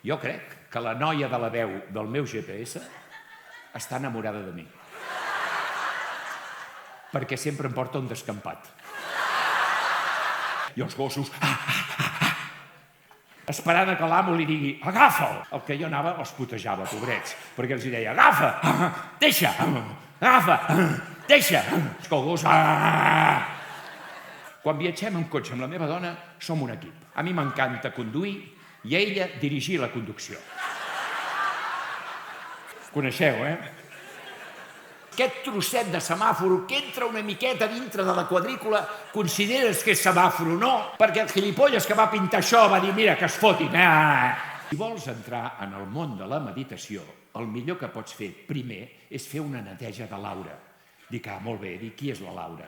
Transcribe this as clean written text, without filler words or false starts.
Jo crec que la noia de la veu del meu GPS està enamorada de mi. Perquè sempre em porta un descampat. I els gossos... esperant que l'amo li digui agafa'l. El que jo anava els putejava, pobrets, perquè els deia agafa, deixa, agafa, deixa. És que el gos... Quan viatgem en cotxe amb la meva dona, som un equip. A mi m'encanta conduir i a ella dirigir la conducció. Coneixeu, Aquest trosset de semàforo que entra una miqueta dintre de la quadrícula, consideres que és semàforo? No, perquè el gilipolles que va pintar això va dir mira, que es fotin. Si vols entrar en el món de la meditació, el millor que pots fer primer és fer una neteja de l'aura. Dic, molt bé, qui és la Laura?